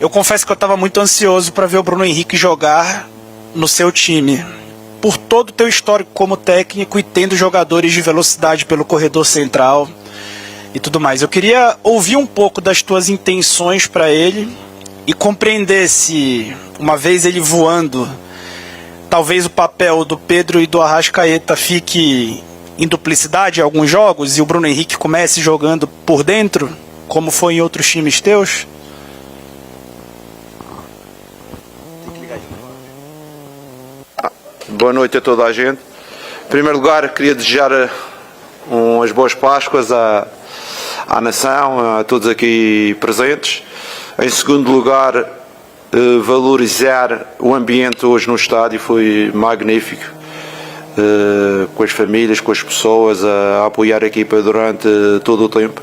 Eu confesso que eu estava muito ansioso para ver o Bruno Henrique jogar no seu time. Por todo o teu histórico como técnico e tendo jogadores de velocidade pelo corredor central e tudo mais. Eu queria ouvir um pouco das tuas intenções para ele e compreender se, uma vez ele voando, talvez o papel do Pedro e do Arrascaeta fique em duplicidade em alguns jogos e o Bruno Henrique comece jogando por dentro, como foi em outros times teus? Boa noite a toda a gente. Em primeiro lugar, queria desejar umas boas Páscoas à nação, a todos aqui presentes. Em segundo lugar, valorizar o ambiente hoje no estádio, foi magnífico, com as famílias, com as pessoas a apoiar a equipa durante todo o tempo.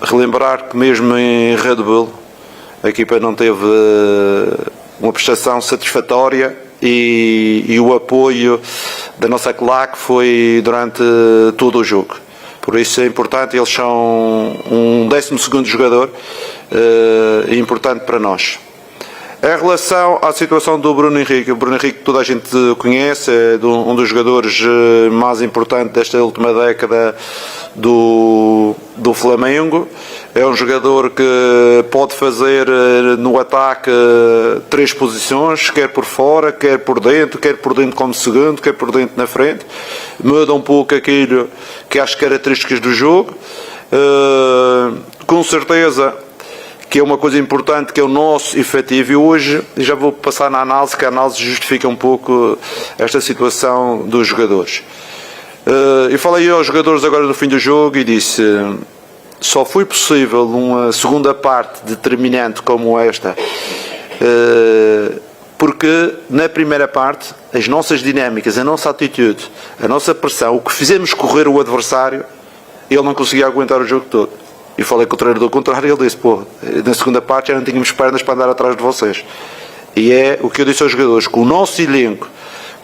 Relembrar que mesmo em Red Bull a equipa não teve uma prestação satisfatória e o apoio da nossa claque foi durante todo o jogo. Por isso é importante, eles são um 12º jogador importante para nós. Em relação à situação do Bruno Henrique, o Bruno Henrique toda a gente conhece, é um dos jogadores mais importantes desta última década do Flamengo. É um jogador que pode fazer no ataque 3 posições, quer por fora, quer por dentro como segundo, quer por dentro na frente. Muda um pouco aquilo que é as características do jogo. Com certeza que é uma coisa importante, que é o nosso efetivo, e hoje já vou passar na análise, que a análise justifica um pouco esta situação dos jogadores. Eu falei aos jogadores agora no fim do jogo e disse: só foi possível uma segunda parte determinante como esta, porque na primeira parte as nossas dinâmicas, a nossa atitude, a nossa pressão, o que fizemos correr o adversário, ele não conseguia aguentar o jogo todo. E falei com o treinador contrário e ele disse: pô, na segunda parte já não tínhamos pernas para andar atrás de vocês. E é o que eu disse aos jogadores: com o nosso elenco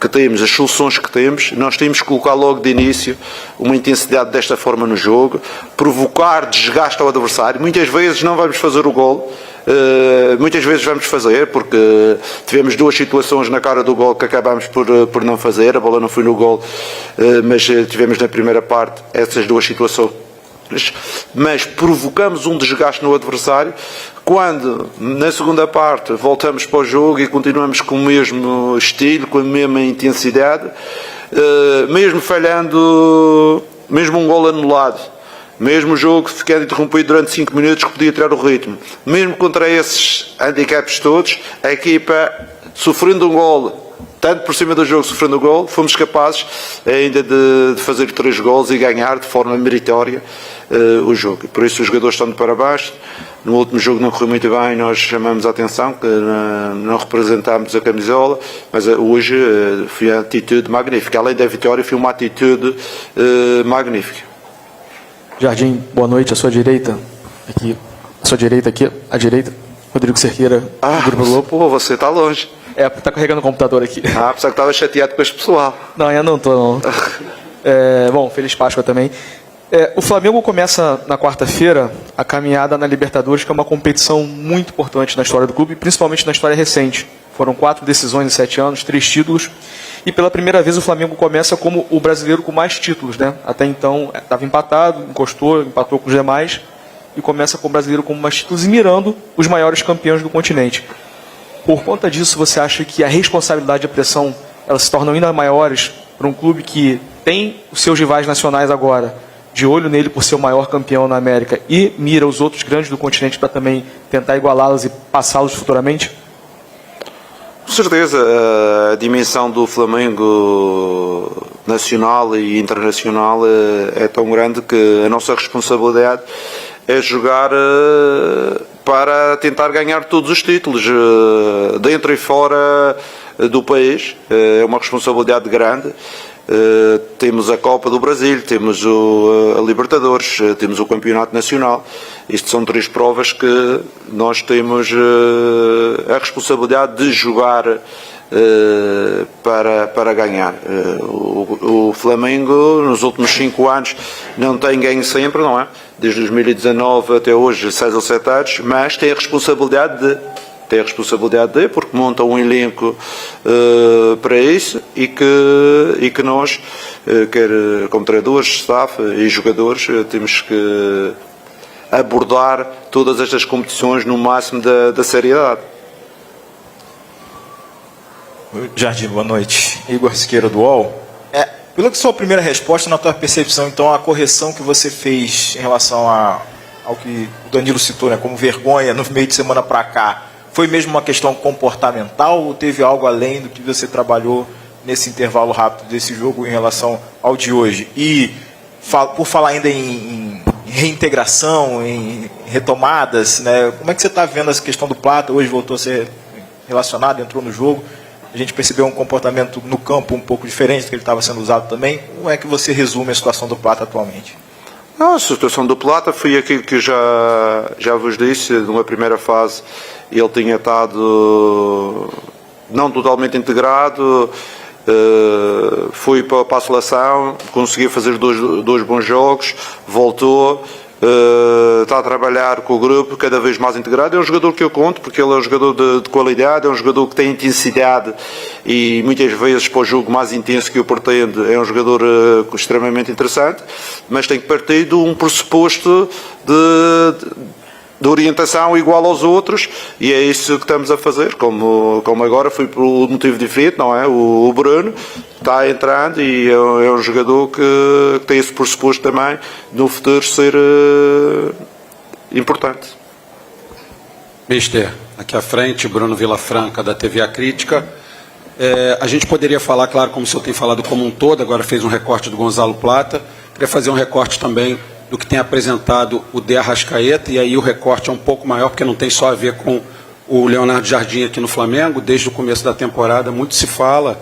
que temos, as soluções que temos, nós temos que colocar logo de início uma intensidade desta forma no jogo, provocar desgaste ao adversário. Muitas vezes não vamos fazer o gol, muitas vezes vamos fazer, porque tivemos 2 situações na cara do gol que acabámos por não fazer, a bola não foi no gol, mas tivemos na primeira parte essas 2 situações. Mas provocamos um desgaste no adversário. Quando na segunda parte voltamos para o jogo e continuamos com o mesmo estilo, com a mesma intensidade, mesmo falhando, mesmo um gol anulado, mesmo o jogo ficando interrompido durante 5 minutos, que podia tirar o ritmo, mesmo contra esses handicaps todos, a equipa sofrendo um gol, tanto por cima do jogo, sofrendo o gol, fomos capazes ainda de fazer 3 gols e ganhar de forma meritória o jogo. Por isso os jogadores estão de parabéns. No último jogo não correu muito bem, nós chamamos a atenção que não representámos a camisola, mas hoje foi uma atitude magnífica. Além da vitória, foi uma atitude magnífica. Jardim, boa noite. À sua direita, aqui, à direita, Rodrigo Cerqueira, do Grupo Globo. Pô, você está longe. Tá carregando o computador aqui. Pensava que estava chateado com esse pessoal. Não, ainda não estou, não. Bom, feliz Páscoa também. O Flamengo começa na quarta-feira a caminhada na Libertadores, que é uma competição muito importante na história do clube, principalmente na história recente. Foram 4 decisões em 7 anos, 3 títulos, e pela primeira vez o Flamengo começa como o brasileiro com mais títulos, né? Até então estava empatado, empatou com os demais, e começa com o brasileiro com mais títulos e mirando os maiores campeões do continente. Por conta disso, você acha que a responsabilidade e a pressão elas se tornam ainda maiores para um clube que tem os seus rivais nacionais agora, de olho nele por ser o maior campeão na América, e mira os outros grandes do continente para também tentar igualá-los e passá-los futuramente? Com certeza, a dimensão do Flamengo nacional e internacional é tão grande que a nossa responsabilidade é jogar para tentar ganhar todos os títulos, dentro e fora do país. É uma responsabilidade grande. Temos a Copa do Brasil, temos a Libertadores, temos o Campeonato Nacional. Isto são 3 provas que nós temos a responsabilidade de jogar para ganhar. O Flamengo, nos últimos 5 anos, não tem ganho sempre, não é? Desde 2019 até hoje, 6 ou 7 anos, mas tem a responsabilidade de, porque monta um elenco para isso e que nós, quer como treinadores, staff e jogadores, temos que abordar todas estas competições no máximo da seriedade. Jardim, boa noite. Igor Siqueira do UOL. Pela que sua primeira resposta, na tua percepção, então, a correção que você fez em relação ao que o Danilo citou, né, como vergonha, no meio de semana para cá, foi mesmo uma questão comportamental ou teve algo além do que você trabalhou nesse intervalo rápido desse jogo em relação ao de hoje? E, por falar ainda em reintegração, em retomadas, né, como é que você está vendo essa questão do Plata? Hoje voltou a ser relacionado, entrou no jogo. A gente percebeu um comportamento no campo um pouco diferente do que ele estava sendo usado também. Como é que você resume a situação do Plata atualmente? A situação do Plata foi aquilo que já vos disse. Numa primeira fase ele tinha estado não totalmente integrado, foi para a seleção, conseguiu fazer dois bons jogos, voltou, está a trabalhar com o grupo cada vez mais integrado. É um jogador que eu conto, porque ele é um jogador de qualidade, é um jogador que tem intensidade e muitas vezes para o jogo mais intenso que eu pretendo, é um jogador extremamente interessante, mas tem que partir de um pressuposto de orientação igual aos outros, e é isso que estamos a fazer, como agora foi por um motivo diferente, não é? O Bruno está entrando e é um jogador que tem esse pressuposto também no futuro ser importante. Mister, aqui à frente, Bruno Vilafranca, da TV A Crítica. A gente poderia falar, claro, como o senhor tem falado como um todo, agora fez um recorte do Gonzalo Plata, queria fazer um recorte também do que tem apresentado o De Arrascaeta, e aí o recorte é um pouco maior, porque não tem só a ver com o Leonardo Jardim aqui no Flamengo. Desde o começo da temporada, muito se fala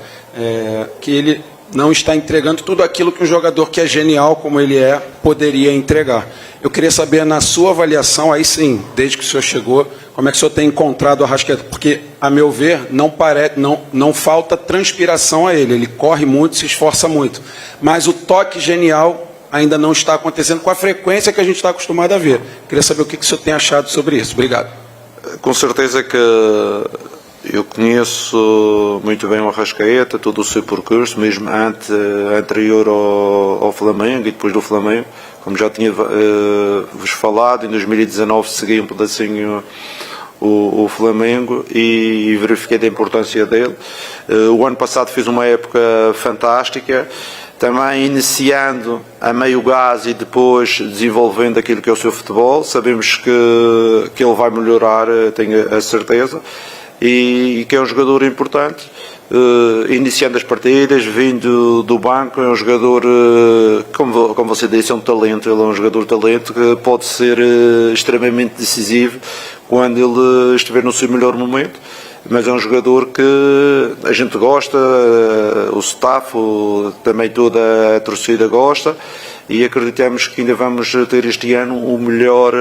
que ele não está entregando tudo aquilo que um jogador que é genial, como ele é, poderia entregar. Eu queria saber, na sua avaliação, aí sim, desde que o senhor chegou, como é que o senhor tem encontrado o Arrascaeta? Porque, a meu ver, não falta transpiração a ele. Ele corre muito, se esforça muito. Mas o toque genial ainda não está acontecendo com a frequência que a gente está acostumado a ver. Queria saber o que o senhor tem achado sobre isso. Obrigado. Com certeza que eu conheço muito bem o Arrascaeta, todo o seu percurso, mesmo anterior ao Flamengo e depois do Flamengo. Como já tinha vos falado, em 2019 segui um pedacinho o Flamengo e verifiquei a importância dele. O ano passado fez uma época fantástica, também iniciando a meio gás e depois desenvolvendo aquilo que é o seu futebol. Sabemos que ele vai melhorar, tenho a certeza, e que é um jogador importante, iniciando as partidas, vindo do banco. É um jogador, como você disse, é um talento. Ele é um jogador de talento que pode ser extremamente decisivo quando ele estiver no seu melhor momento. Mas é um jogador que a gente gosta, o staff, também toda a torcida gosta, e acreditamos que ainda vamos ter este ano o melhor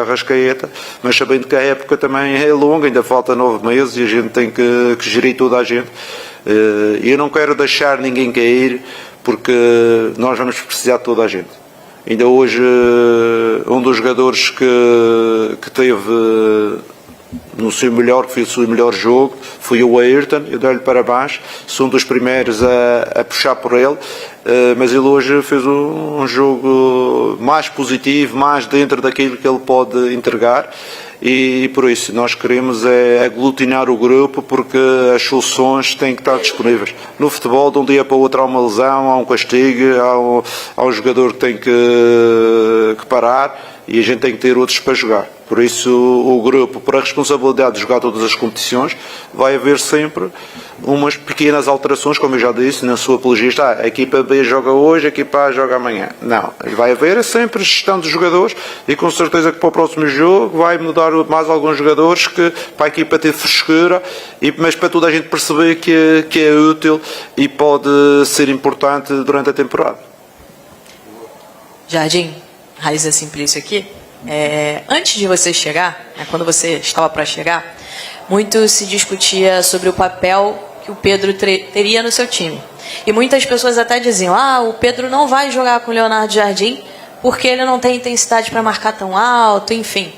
Arrascaeta, mas sabendo que a época também é longa, ainda falta 9 meses e a gente tem que gerir toda a gente. Eu não quero deixar ninguém cair, porque nós vamos precisar de toda a gente. Ainda hoje, um dos jogadores que teve no seu melhor, que fez o seu melhor jogo, foi o Ayrton. Eu dou-lhe parabéns, sou um dos primeiros a puxar por ele, mas ele hoje fez um jogo mais positivo, mais dentro daquilo que ele pode entregar, e por isso nós queremos aglutinar o grupo, porque as soluções têm que estar disponíveis. No futebol, de um dia para o outro há uma lesão, há um castigo, há um jogador que tem que parar, e a gente tem que ter outros para jogar. Por isso o grupo, por a responsabilidade de jogar todas as competições, vai haver sempre umas pequenas alterações, como eu já disse, na sua apologista. A equipa B joga hoje, a equipa A joga amanhã. Não, vai haver sempre gestão de jogadores, e com certeza que para o próximo jogo vai mudar mais alguns jogadores, que para a equipa ter frescura, mas para toda a gente perceber que é útil e pode ser importante durante a temporada. Jardim, Raíssa Simplício aqui. Antes de você chegar, quando você estava para chegar, muito se discutia sobre o papel que o Pedro teria no seu time. E muitas pessoas até diziam, o Pedro não vai jogar com o Leonardo Jardim porque ele não tem intensidade para marcar tão alto, enfim.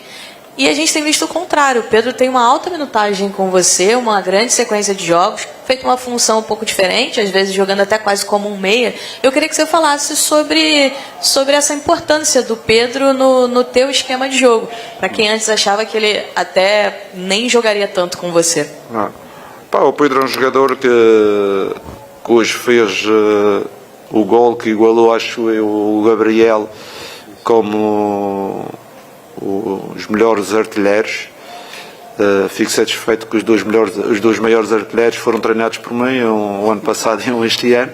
E a gente tem visto o contrário. O Pedro tem uma alta minutagem com você, uma grande sequência de jogos, feito uma função um pouco diferente, às vezes jogando até quase como um meia. Eu queria que você falasse sobre essa importância do Pedro no teu esquema de jogo, para quem antes achava que ele até nem jogaria tanto com você. O Pedro é um jogador que hoje fez o gol que igualou, acho eu, o Gabriel como os melhores artilheiros. Fico satisfeito que os dois maiores artilheiros foram treinados por mim, um ano passado e um este ano.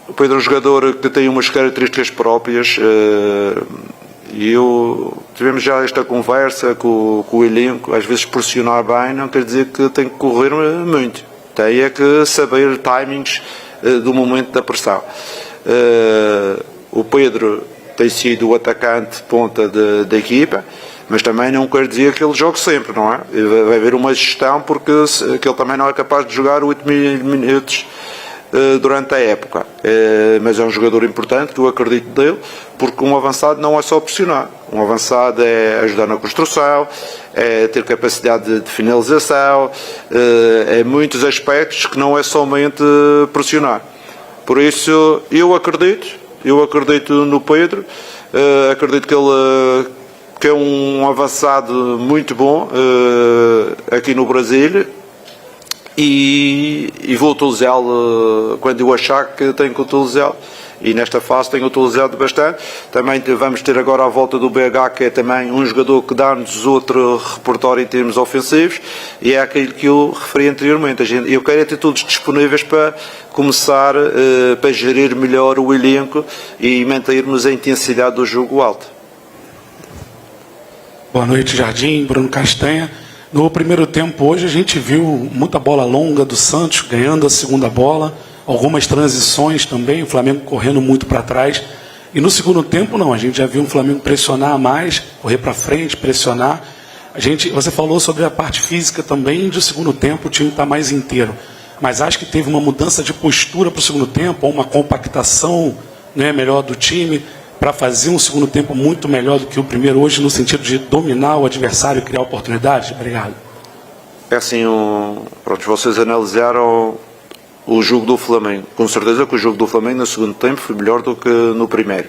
O Pedro é um jogador que tem umas características próprias, e tivemos já esta conversa com o elenco. Às vezes pressionar bem não quer dizer que tem que correr muito, tem é que saber timings do momento da pressão. O Pedro tem sido o atacante ponta da equipa, mas também não quer dizer que ele jogue sempre, não é? Vai haver uma gestão, porque ele também não é capaz de jogar 8 minutos durante a época. Mas é um jogador importante, que eu acredito dele, porque um avançado não é só pressionar. Um avançado é ajudar na construção, é ter capacidade de finalização, é muitos aspectos que não é somente pressionar. Por isso, eu acredito no Pedro, acredito que é um avançado muito bom aqui no Brasil, e vou utilizá-lo quando eu achar que tenho que utilizá-lo, e nesta fase tenho utilizado bastante. Também vamos ter agora a volta do BH, que é também um jogador que dá-nos outro repertório em termos ofensivos, e é aquilo que eu referi anteriormente. Eu quero ter todos disponíveis para começar para gerir melhor o elenco e mantermos a intensidade do jogo alto. Boa noite, Jardim, Bruno Castanha. No primeiro tempo hoje a gente viu muita bola longa do Santos ganhando a segunda bola, algumas transições também, o Flamengo correndo muito para trás. E no segundo tempo não, a gente já viu o Flamengo pressionar mais, correr para frente, pressionar. Você falou sobre a parte física também, do segundo tempo o time está mais inteiro. Mas acho que teve uma mudança de postura para o segundo tempo, ou uma compactação, né, melhor do time, para fazer um segundo tempo muito melhor do que o primeiro hoje, no sentido de dominar o adversário e criar oportunidades? Obrigado. É assim, vocês analisaram o jogo do Flamengo. Com certeza que o jogo do Flamengo no segundo tempo foi melhor do que no primeiro.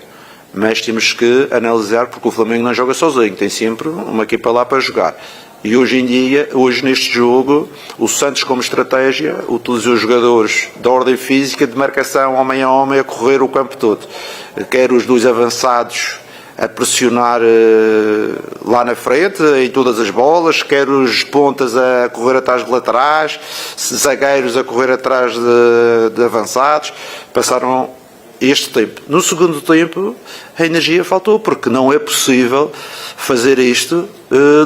Mas temos que analisar, porque o Flamengo não joga sozinho, tem sempre uma equipa lá para jogar. E hoje neste jogo, o Santos, como estratégia, utilizou os jogadores da ordem física de marcação homem a homem a correr o campo todo. Quer os dois avançados a pressionar lá na frente, em todas as bolas, quer os pontas a correr atrás de laterais, zagueiros a correr atrás de avançados. Passaram este tempo. No segundo tempo, a energia faltou, porque não é possível fazer isto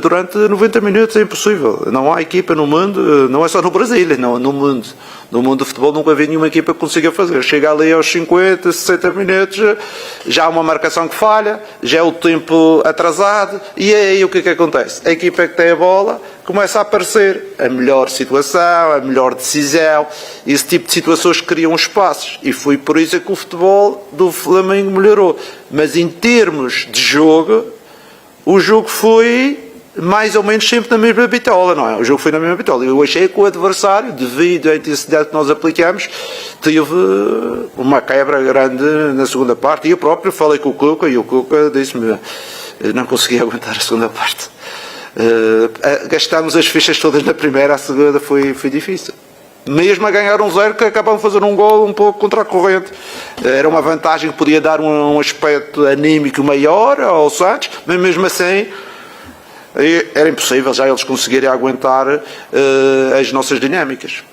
durante 90 minutos, é impossível. Não há equipa no mundo, não é só no Brasil, não, no mundo. No mundo do futebol nunca vi nenhuma equipa que consiga fazer. Chega ali aos 50, 60 minutos, já há uma marcação que falha, já é o tempo atrasado, e é aí o que acontece? A equipa que tem a bola começa a aparecer a melhor situação, a melhor decisão, esse tipo de situações criam espaços, e foi por isso que o futebol do Flamengo melhorou. Mas em termos de jogo, o jogo foi mais ou menos sempre na mesma bitola, não é? O jogo foi na mesma bitola. Eu achei que o adversário, devido à intensidade que nós aplicamos, teve uma quebra grande na segunda parte, e eu próprio falei com o Cuca, e o Cuca disse-me não conseguia aguentar a segunda parte. Gastámos as fichas todas na primeira, a segunda foi difícil. Mesmo a ganhar 1-0, que acabam de fazer um gol um pouco contra a corrente. Era uma vantagem que podia dar um aspecto anímico maior ao Santos, mas mesmo assim era impossível já eles conseguirem aguentar as nossas dinâmicas.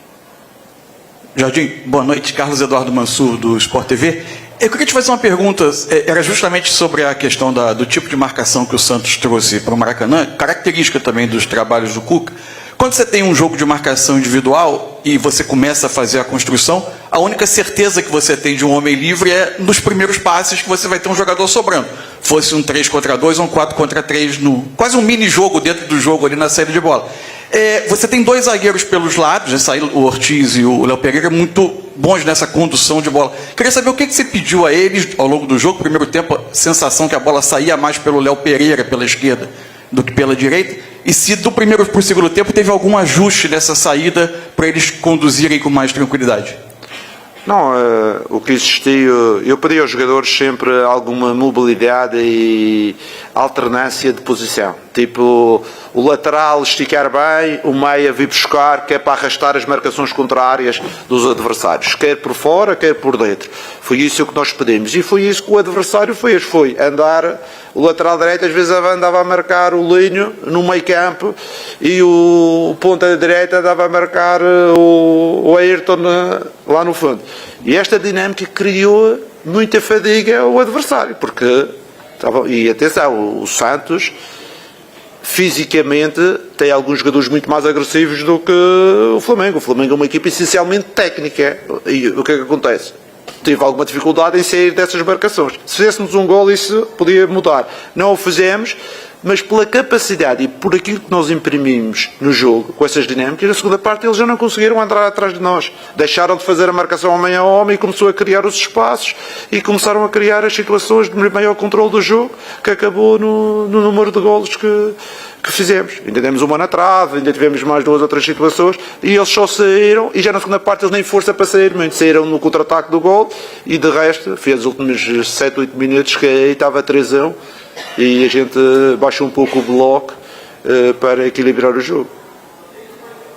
Jardim, boa noite. Carlos Eduardo Mansur, do Sport TV. Eu queria te fazer uma pergunta, era justamente sobre a questão do tipo de marcação que o Santos trouxe para o Maracanã, característica também dos trabalhos do Cuca. Quando você tem um jogo de marcação individual e você começa a fazer a construção, a única certeza que você tem de um homem livre é nos primeiros passes que você vai ter um jogador sobrando. Fosse um 3 contra 2 ou um 4 contra 3, quase um mini-jogo dentro do jogo ali na saída de bola. Você tem dois zagueiros pelos lados, o Ortiz e o Léo Pereira, muito bons nessa condução de bola. Queria saber o que você pediu a eles ao longo do jogo. Primeiro tempo, a sensação que a bola saía mais pelo Léo Pereira, pela esquerda, do que pela direita. E se do primeiro para o segundo tempo teve algum ajuste nessa saída para eles conduzirem com mais tranquilidade? Não, o que existiu, eu pedi aos jogadores sempre alguma mobilidade e alternância de posição. Tipo, o lateral esticar bem, o meia vir buscar, que é para arrastar as marcações contrárias dos adversários, quer por fora, quer por dentro. Foi isso que nós pedimos e foi isso que o adversário fez, foi andar, o lateral direito às vezes andava a marcar o Linho no meio campo e o ponta direita andava a marcar o Ayrton lá no fundo. E esta dinâmica criou muita fadiga ao adversário, porque, e atenção, o Santos fisicamente tem alguns jogadores muito mais agressivos do que o Flamengo. O Flamengo é uma equipa essencialmente técnica. E o que é que acontece? Tive alguma dificuldade em sair dessas marcações. Se fizéssemos um gol, isso podia mudar. Não o fizemos, mas pela capacidade e por aquilo que nós imprimimos no jogo, com essas dinâmicas, na segunda parte eles já não conseguiram entrar atrás de nós. Deixaram de fazer a marcação homem a homem e começou a criar os espaços e começaram a criar as situações de maior controle do jogo, que acabou no número de golos que fizemos. Ainda demos uma na trave, ainda tivemos mais duas ou três situações e eles só saíram, e já na segunda parte eles nem força para sair, muito saíram no contra-ataque do gol e de resto, fez os últimos 7, 8 minutos que aí estava 3-1 e a gente baixou um pouco o bloco para equilibrar o jogo.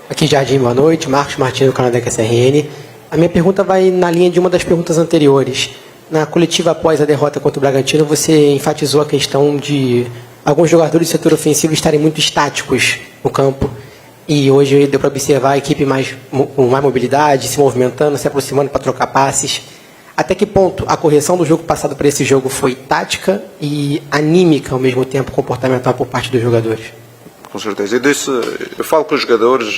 Aqui Jardim, boa noite, Marcos Martins do canal da QSRN. A minha pergunta vai na linha de uma das perguntas anteriores. Na coletiva após a derrota contra o Bragantino, você enfatizou a questão de alguns jogadores do setor ofensivo estarem muito estáticos no campo. E hoje deu para observar a equipe com mais mobilidade, se movimentando, se aproximando para trocar passes. Até que ponto a correção do jogo passado para esse jogo foi tática e anímica ao mesmo tempo, comportamental por parte dos jogadores? Com certeza. Eu falo com os jogadores,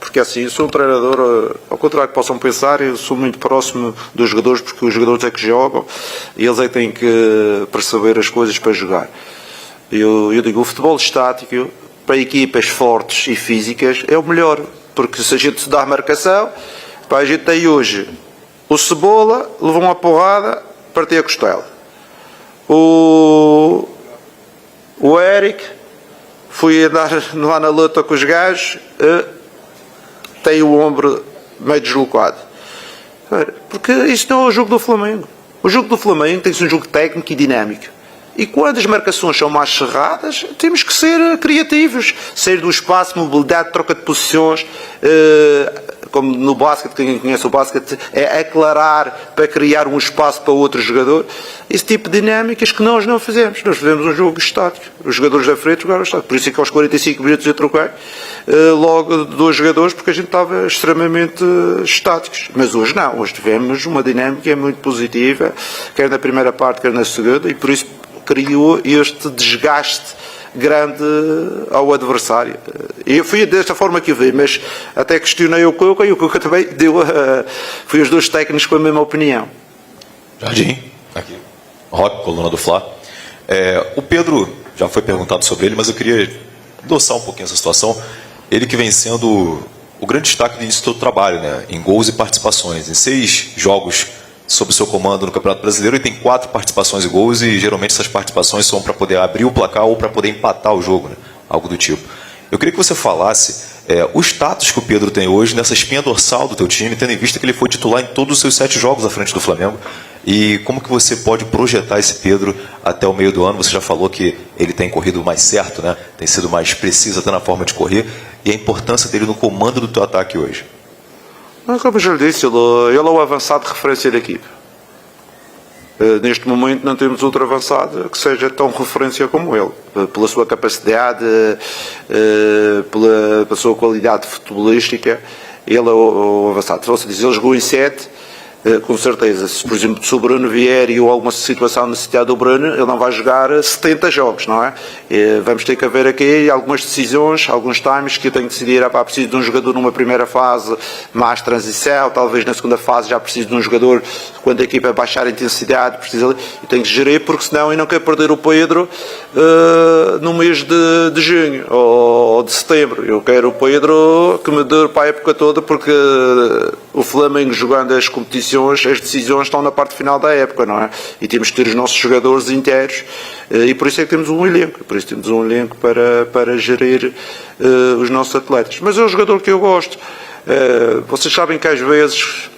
porque assim, eu sou um treinador, ao contrário que possam pensar, eu sou muito próximo dos jogadores, porque os jogadores é que jogam e eles é que têm que perceber as coisas para jogar. Eu digo, o futebol estático, para equipas fortes e físicas, é o melhor, porque se a gente se dá a marcação, a gente tem hoje o Cebola, levou uma porrada, partiu a costela. O Eric foi andar lá na luta com os gajos, tem o ombro meio deslocado. Porque isso não é o jogo do Flamengo. O jogo do Flamengo tem que ser um jogo técnico e dinâmico. E quando as marcações são mais cerradas, temos que ser criativos. Sair do espaço, mobilidade, troca de posições, como no basquete, quem conhece o basquete, é aclarar para criar um espaço para outro jogador. Esse tipo de dinâmicas que nós não fizemos. Nós fizemos um jogo estático. Os jogadores da frente jogaram estático. Por isso é que aos 45 minutos eu troquei logo dois jogadores, porque a gente estava extremamente estáticos. Mas hoje não. Hoje tivemos uma dinâmica muito positiva, quer na primeira parte, quer na segunda, e por isso criou este desgaste grande ao adversário. E foi desta forma que eu vi, mas até questionei o Cuca e o Cuca também foi os dois técnicos com a mesma opinião. Jardim, aqui. Rock, coluna do Fla. O Pedro, já foi perguntado sobre ele, mas eu queria endossar um pouquinho essa situação. Ele que vem sendo o grande destaque do início do trabalho, né, em gols e participações. Em 6 jogos sob o seu comando no Campeonato Brasileiro, e tem 4 participações e gols, e geralmente essas participações são para poder abrir o placar ou para poder empatar o jogo, né? Algo do tipo. Eu queria que você falasse o status que o Pedro tem hoje nessa espinha dorsal do teu time, tendo em vista que ele foi titular em todos os seus 7 jogos à frente do Flamengo, e como que você pode projetar esse Pedro até o meio do ano. Você já falou que ele tem corrido mais certo, né? Tem sido mais preciso até na forma de correr, e a importância dele no comando do teu ataque hoje. Como eu já lhe disse, ele é o avançado de referência da equipe. Neste momento não temos outro avançado que seja tão referência como ele. Pela sua capacidade, pela sua qualidade futebolística, ele é o avançado. Se você diz, ele jogou em 7, Com certeza, se por exemplo se o Bruno vier e ou alguma situação necessitar do Bruno, ele não vai jogar 70 jogos, não é? Vamos ter que haver aqui algumas decisões, alguns times que eu tenho que decidir, preciso de um jogador numa primeira fase mais transição, talvez na segunda fase já preciso de um jogador quando a equipa baixar a intensidade, eu tenho que gerir, porque senão eu não quero perder o Pedro no mês de junho ou de setembro. Eu quero o Pedro que me dure para a época toda, porque o Flamengo jogando as competições, as decisões estão na parte final da época, não é? E temos que ter os nossos jogadores inteiros, e por isso é que temos um elenco, para gerir os nossos atletas. Mas é um jogador que eu gosto. Vocês sabem que às vezes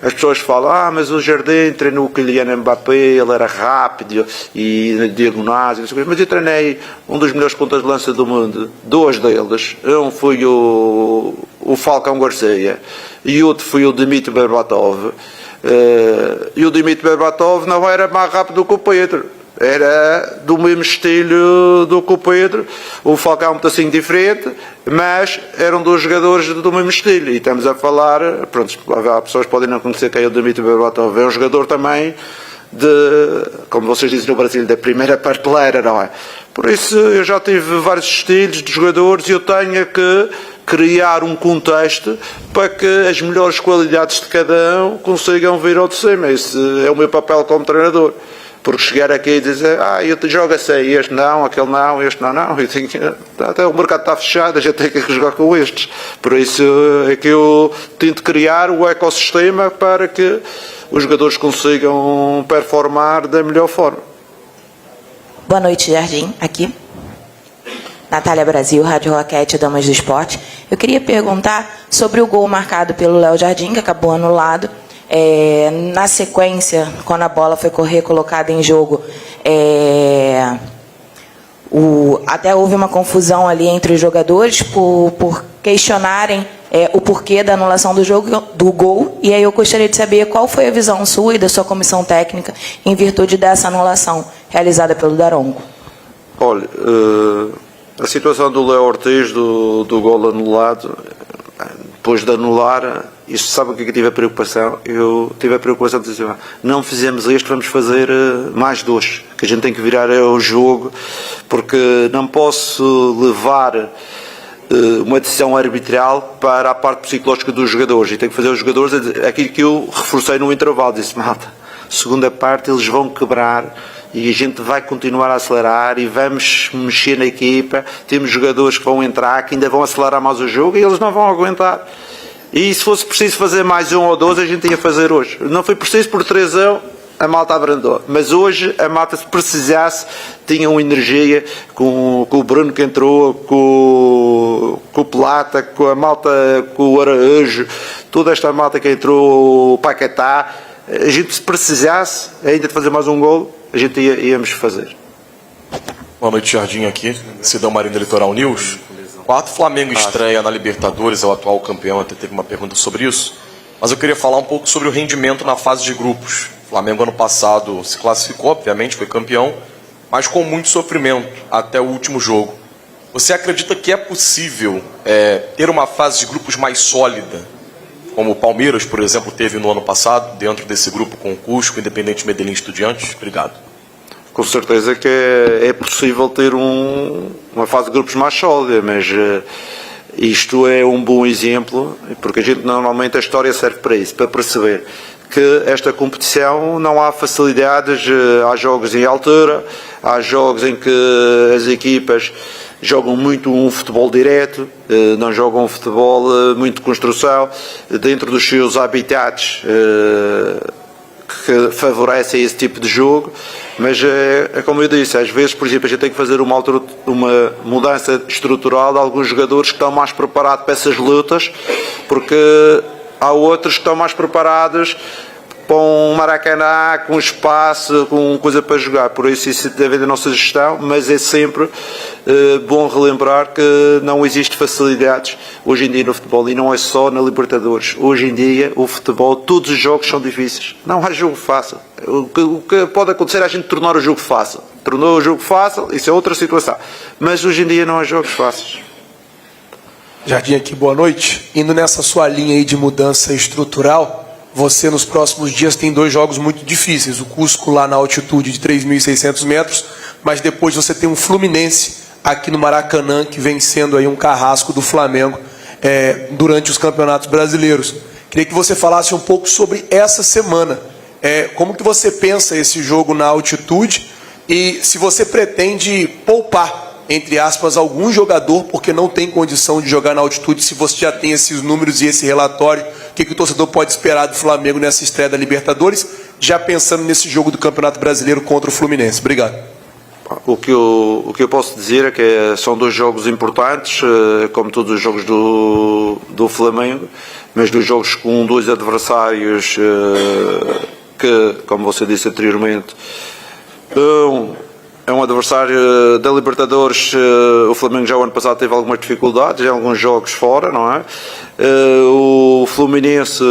as pessoas falam, mas o Jardim treinou o Kylian Mbappé, ele era rápido e na diagonais, mas eu treinei um dos melhores pontas de lança do mundo, dois deles. Um foi o Falcão Garcia e outro foi o Dmitry Berbatov. E o Dmitry Berbatov não era mais rápido do que o Pedro, era do mesmo estilo do que o Pedro. O Falcão um pedacinho diferente, mas eram dois jogadores do mesmo estilo. E estamos a falar, pronto, há pessoas que podem não conhecer quem é o Dmitry Berbatov, é um jogador também como vocês dizem no Brasil, da primeira prateleira, não é? Por isso eu já tive vários estilos de jogadores e eu tenho que criar um contexto para que as melhores qualidades de cada um consigam vir ao de cima. Esse é o meu papel como treinador. Porque chegar aqui e dizer, eu te jogo assim, este não, aquele não, este não, eu tenho que, até o mercado está fechado, a gente tem que jogar com estes. Por isso é que eu tento criar o ecossistema para que os jogadores consigam performar da melhor forma. Boa noite, Jardim, aqui. Natália Brasil, Rádio Roquete, Damas do Esporte. Eu queria perguntar sobre o gol marcado pelo Léo Jardim, que acabou anulado. Na sequência, quando a bola foi correr colocada em jogo, até houve uma confusão ali entre os jogadores por questionarem o porquê da anulação do gol, e aí eu gostaria de saber qual foi a visão sua e da sua comissão técnica em virtude dessa anulação realizada pelo Daronco. Olha, a situação do Léo Ortiz, do gol anulado, depois de anular, isto sabe o que eu tive a preocupação? Eu tive a preocupação de dizer, não fizemos este, vamos fazer mais dois, que a gente tem que virar o jogo, porque não posso levar uma decisão arbitral para a parte psicológica dos jogadores, e tenho que fazer os jogadores aquilo que eu reforcei no intervalo, disse, malta, segunda parte eles vão quebrar e a gente vai continuar a acelerar e vamos mexer na equipa, temos jogadores que vão entrar, que ainda vão acelerar mais o jogo e eles não vão aguentar. E se fosse preciso fazer mais um ou dois, a gente ia fazer hoje. Não foi preciso, por 3-1 a malta abrandou. Mas hoje a malta, se precisasse, tinha uma energia com o Bruno que entrou, com o Plata, com a malta, com o Araújo, toda esta malta que entrou, o Paquetá. A gente, se precisasse ainda de fazer mais um golo, a gente íamos fazer. Boa noite, Jardim, aqui, Cidão Marina Litoral News. O Flamengo estreia na Libertadores, é o atual campeão, até teve uma pergunta sobre isso. Mas eu queria falar um pouco sobre o rendimento na fase de grupos. O Flamengo ano passado se classificou, obviamente, foi campeão, mas com muito sofrimento até o último jogo. Você acredita que é possível ter uma fase de grupos mais sólida, como o Palmeiras, por exemplo, teve no ano passado, dentro desse grupo com o Cusco, Independente Medellín e Estudiantes? Obrigado. Com certeza que é possível ter uma fase de grupos mais sólida, mas isto é um bom exemplo, porque a gente normalmente a história serve para isso, para perceber que esta competição não há facilidades, há jogos em altura, há jogos em que as equipas jogam muito um futebol direto, não jogam um futebol muito de construção, dentro dos seus habitats que favorecem esse tipo de jogo, mas é como eu disse, às vezes, por exemplo, a gente tem que fazer uma mudança estrutural de alguns jogadores que estão mais preparados para essas lutas, porque há outros que estão mais preparados para um Maracanã, com espaço, com coisa para jogar. Por isso deve haver a nossa gestão, mas é sempre bom relembrar que não existe facilidades hoje em dia no futebol, e não é só na Libertadores. Hoje em dia, o futebol, todos os jogos são difíceis. Não há jogo fácil. O que pode acontecer é a gente tornar o jogo fácil. Tornou o jogo fácil, isso é outra situação. Mas hoje em dia não há jogos fáceis. Jardim aqui, boa noite. Indo nessa sua linha aí de mudança estrutural, você nos próximos dias tem 2 jogos muito difíceis. O Cusco lá na altitude de 3.600 metros, mas depois você tem um Fluminense aqui no Maracanã, que vem sendo aí um carrasco do Flamengo durante os campeonatos brasileiros. Queria que você falasse um pouco sobre essa semana. Como que você pensa esse jogo na altitude e se você pretende poupar, entre aspas, algum jogador porque não tem condição de jogar na altitude, se você já tem esses números e esse relatório, o que o torcedor pode esperar do Flamengo nessa estreia da Libertadores, já pensando nesse jogo do Campeonato Brasileiro contra o Fluminense. Obrigado. O que eu posso dizer é que são 2 jogos importantes, como todos os jogos do Flamengo, mas 2 jogos com 2 adversários que, como você disse anteriormente, é um adversário da Libertadores. O Flamengo já o ano passado teve algumas dificuldades em alguns jogos fora, não é? O Fluminense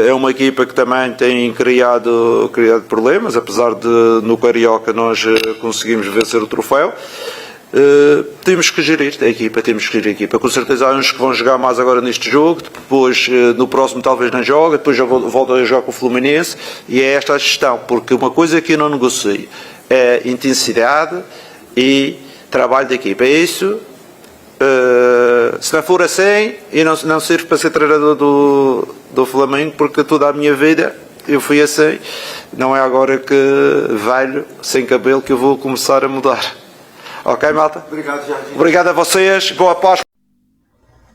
é uma equipa que também tem criado problemas, apesar de no Carioca nós conseguimos vencer o troféu. Temos que gerir a equipa, com certeza há uns que vão jogar mais agora neste jogo, depois no próximo talvez não joga, depois já volta a jogar com o Fluminense, e é esta a gestão, porque uma coisa que eu não negocio é intensidade e trabalho de equipa. É isso. Se não for assim, eu não sirvo para ser treinador do Flamengo, porque toda a minha vida eu fui assim. Não é agora que velho, sem cabelo, que eu vou começar a mudar. Ok, malta? Obrigado, Jardim. Obrigado a vocês. Boa Páscoa.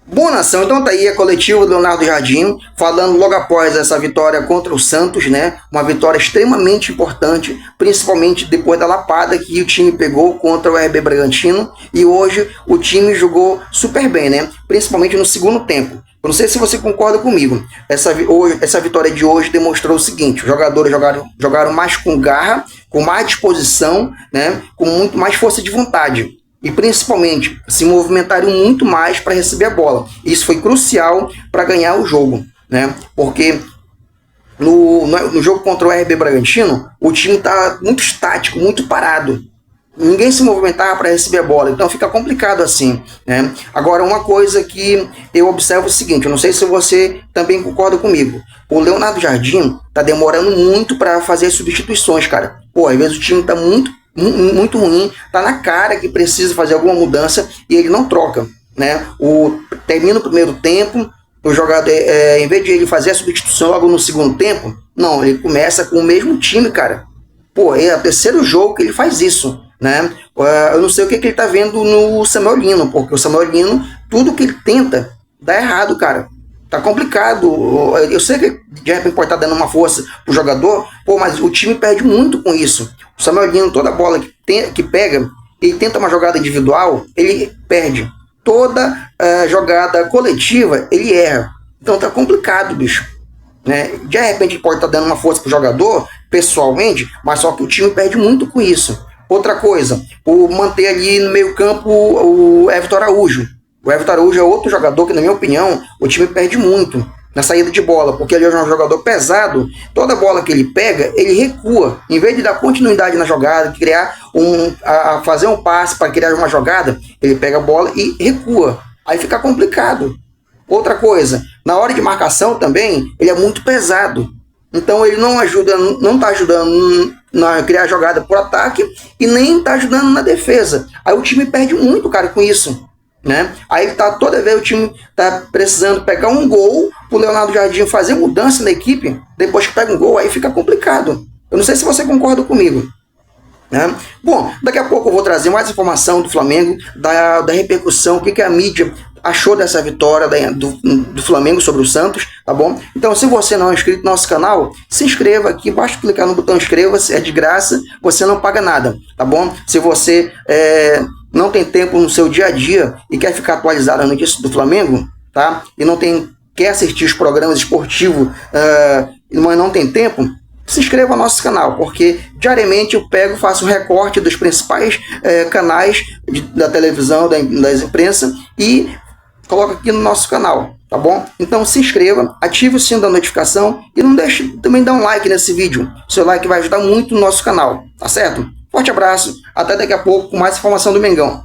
Boa nação, então tá aí a coletiva do Leonardo Jardim, falando logo após essa vitória contra o Santos, né? Uma vitória extremamente importante, principalmente depois da lapada que o time pegou contra o RB Bragantino, e hoje o time jogou super bem, né? Principalmente no segundo tempo. Eu não sei se você concorda comigo, essa vitória de hoje demonstrou o seguinte: os jogadores jogaram mais com garra, com mais disposição, né? Com muito mais força de vontade. E principalmente se movimentaram muito mais para receber a bola. Isso foi crucial para ganhar o jogo, né? Porque no jogo contra o RB Bragantino, o time está muito estático, muito parado. Ninguém se movimentava para receber a bola, então fica complicado assim, né? Agora, uma coisa que eu observo é o seguinte: eu não sei se você também concorda comigo. O Leonardo Jardim tá demorando muito para fazer as substituições, cara. Pô, às vezes o time tá muito ruim, tá na cara que precisa fazer alguma mudança e ele não troca, né? Termina o primeiro tempo, o jogador, em vez de ele fazer a substituição logo no segundo tempo, não, ele começa com o mesmo time, cara. Pô, é o 3º jogo que ele faz isso, né? Eu não sei o que ele tá vendo no Samuel Lino, porque o Samuel Lino, tudo que ele tenta dá errado, cara. Tá complicado. Eu sei que de repente pode estar dando uma força pro jogador, pô, mas o time perde muito com isso. O Samuel Lino, toda bola que pega, ele tenta uma jogada individual, ele perde. Toda jogada coletiva, ele erra. Então tá complicado, bicho, né? De repente pode estar dando uma força pro jogador, pessoalmente, mas só que o time perde muito com isso. Outra coisa, manter ali no meio campo o Everton Araújo. O Everton Araújo é outro jogador que, na minha opinião, o time perde muito na saída de bola, porque ele é um jogador pesado. Toda bola que ele pega, ele recua. Em vez de dar continuidade na jogada, fazer um passe para criar uma jogada, ele pega a bola e recua. Aí fica complicado. Outra coisa, na hora de marcação também, ele é muito pesado. Então ele não está ajudando a criar jogada por ataque e nem está ajudando na defesa. Aí o time perde muito, cara, com isso, né? Aí toda vez o time tá precisando pegar um gol pro Leonardo Jardim fazer mudança na equipe, depois que pega um gol, aí fica complicado. Eu não sei se você concorda comigo, né? Bom, daqui a pouco eu vou trazer mais informação do Flamengo, da repercussão, o que a mídia achou dessa vitória do Flamengo sobre o Santos, tá bom? Então, se você não é inscrito no nosso canal, se inscreva aqui, basta clicar no botão inscreva-se, é de graça, você não paga nada, tá bom? Se você não tem tempo no seu dia a dia e quer ficar atualizado na notícia do Flamengo, tá? E quer assistir os programas esportivos, mas não tem tempo, se inscreva no nosso canal, porque diariamente eu faço um recorte dos principais canais da televisão, das imprensas, e coloco aqui no nosso canal, tá bom? Então se inscreva, ative o sino da notificação e não deixe também dar um like nesse vídeo. Seu like vai ajudar muito no nosso canal, tá certo? Forte abraço, até daqui a pouco com mais informação do Mengão.